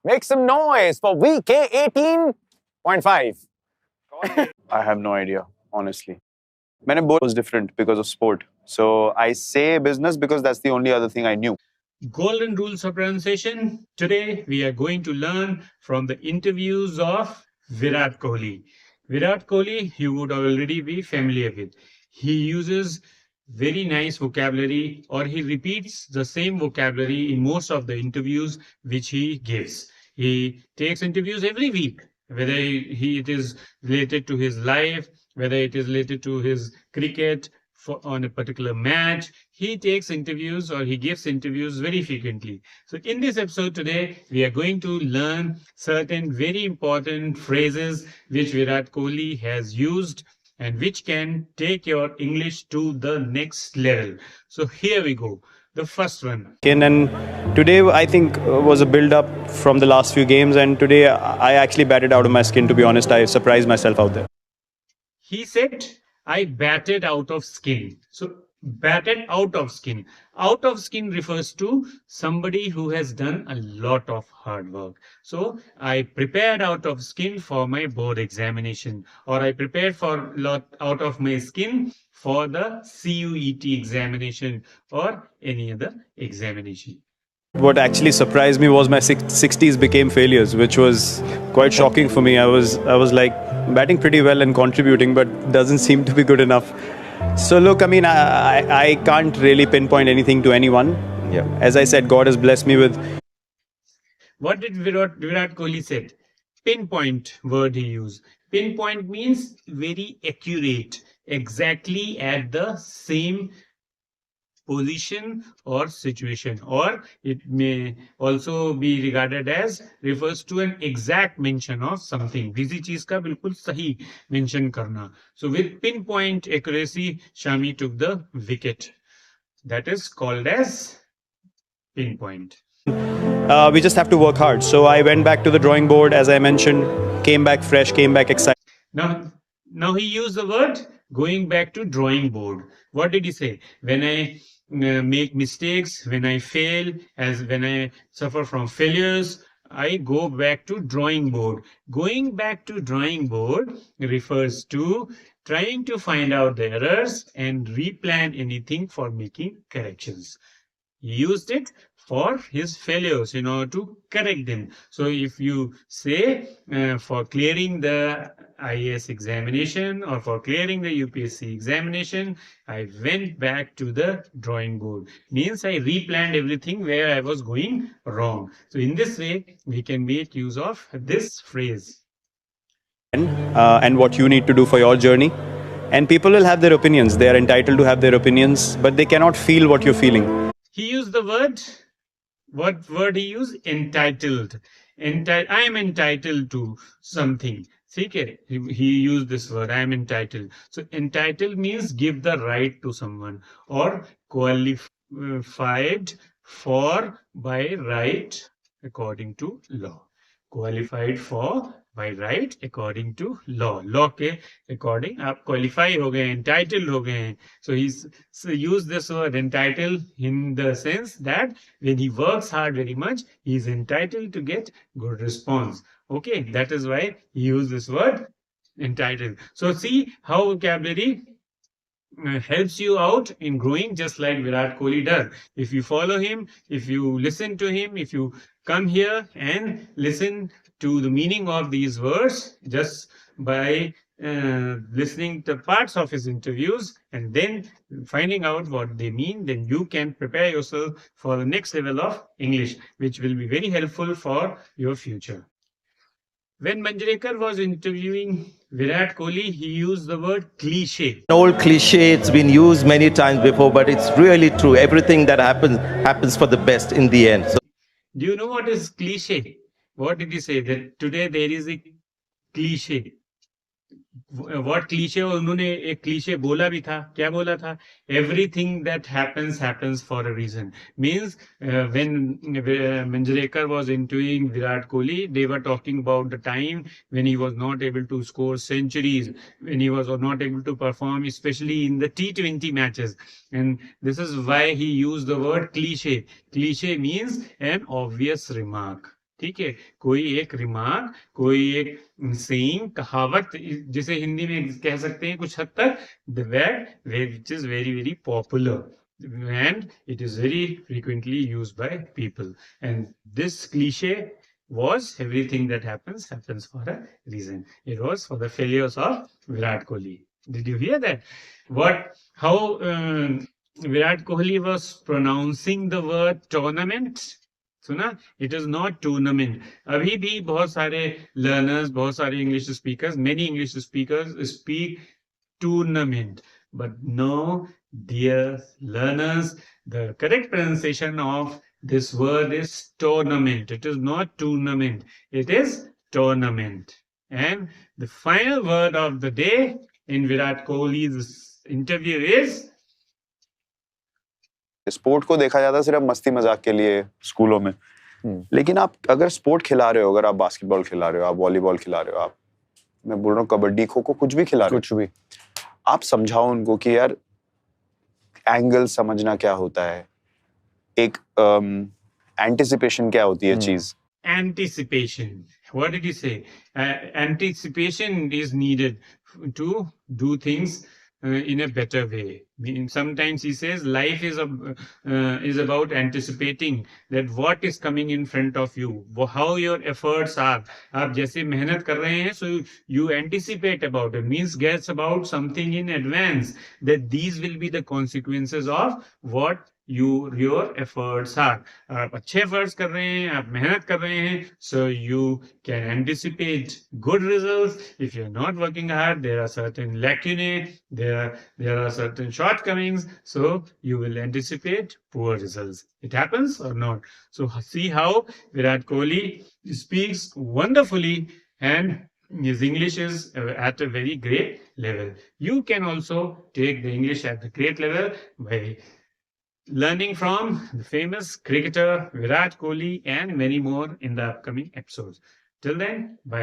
Make some noise for VK 18.5. I have no idea, honestly. मैंने both was different because of sport. So I say business because that's the only other thing I knew. Golden rules of pronunciation. Today we are going to learn from the interviews of Virat Kohli. Virat Kohli, you would already be familiar with. He uses very nice vocabulary, or he repeats the same vocabulary in most of the interviews which he gives. He takes interviews every week, whether it is related to his life, whether it is related to his cricket, on a particular match. He takes interviews or he gives interviews very frequently. So in this episode today, we are going to learn certain very important phrases which Virat Kohli has used and which can take your English to the next level. So here we go. The first one. And today I think was a build up from the last few games, and today I actually batted out of my skin, to be honest. I surprised myself out there. He said, I batted out of skin. So, batted out of skin. Out of skin refers to somebody who has done a lot of hard work. So, I prepared out of skin for my board examination, or I prepared for lot out of my skin for the CUET examination or any other examination. What actually surprised me was my 60s became failures, which was quite shocking for me. I was like batting pretty well and contributing, but doesn't seem to be good enough. So look, I mean, I can't really pinpoint anything to anyone. Yeah, as I said, God has blessed me with. What did Virat Kohli said? Pinpoint word he used. Pinpoint means very accurate, exactly at the same position or situation, or it may also be regarded as refers to an exact mention of something. किसी चीज का बिल्कुल सही mention करना. So with pinpoint accuracy, Shami took the wicket. That is called as pinpoint. We just have to work hard. So I went back to the drawing board, as I mentioned, came back fresh, came back excited. Now he used the word going back to drawing board. What did he say? When I make mistakes, when I fail, as when I suffer from failures, I go back to drawing board. Going back to drawing board refers to trying to find out the errors and replan anything for making corrections. He used it for his failures in order to correct them. So if you say for clearing the IAS examination or for clearing the UPSC examination, I went back to the drawing board. Means I replanned everything where I was going wrong. So in this way, we can make use of this phrase. And what you need to do for your journey. And people will have their opinions. They are entitled to have their opinions, but they cannot feel what you're feeling. He used the word, what word he used? Entitled. I am entitled to something. Okay, he used this word, I am entitled. So entitled means give the right to someone or qualified for by right according to law. Qualified for by right according to law. Law के according आप qualify हो गए, entitled हो गए. So he's used this word entitled in the sense that when he works hard very much, he is entitled to get good response. Okay, that is why he used this word entitled. So see how vocabulary helps you out in growing just like Virat Kohli does. If you follow him, if you listen to him, if you come here and listen to the meaning of these words just by listening to parts of his interviews and then finding out what they mean, then you can prepare yourself for the next level of English, which will be very helpful for your future. When Manjrekar was interviewing Virat Kohli, he used the word cliche. An old cliche, it's been used many times before, but it's really true. Everything that happens for the best in the end. So, do you know what is cliche? What did he say? That today there is a cliche. What cliche? उन्होंने एक cliche बोला भी था. क्या बोला था? Everything that happens for a reason. Means when Manjrekar was interviewing Virat Kohli, they were talking about the time when he was not able to score centuries, when he was not able to perform, especially in the T20 matches. And this is why he used the word cliche. Cliche means an obvious remark. ठीक है, कोई एक remark, कोई एक saying, कहावत, जिसे हिंदी में कह सकते हैं कुछ हद तक, the word which is very very popular and it is very frequently used by people, and this cliche was everything that happens for a reason. It was for the failures of Virat Kohli. Did you hear that? How Virat Kohli was pronouncing the word tournament? सुना? It is not tournament. अभी भी बहुत सारे learners, बहुत सारे English speakers, many English speakers speak tournament, but no dear learners, the correct pronunciation of this word is tournament. It is not tournament, it is tournament. And the final word of the day in Virat Kohli's interview is, sport को देखा जाता है सिर्फ मस्ती मजाक के लिए स्कूलों में, लेकिन आप अगर स्पोर्ट खिला रहे हो, अगर आप बास्केटबॉल खिला रहे हो, आप वॉलीबॉल खिला रहे हो, आप, मैं बोल रहा हूँ कबड्डी, खो खो, कुछ भी खिला रहे हो, कुछ भी, आप समझाओ उनको कि यार एंगल समझना क्या होता है, एक एंटिसिपेशन क्या होती है चीज. Anticipation. What did he say? Anticipation is needed to do things in a better way. Sometimes he says life is about anticipating that what is coming in front of you, how your efforts are. आप जैसे मेहनत कर रहे हैं, so you anticipate about it. Means guess about something in advance, that these will be the consequences of what your efforts are. आप अच्छे efforts कर रहे हैं, आप मेहनत कर रहे हैं, so you can anticipate good results. If you're not working hard, there are certain lacunae, there are certain shortcomings, so you will anticipate poor results. It happens or not? So see how Virat Kohli speaks wonderfully, and his English is at a very great level. You can also take the English at the great level by learning from the famous cricketer Virat Kohli and many more in the upcoming episodes. Till then, bye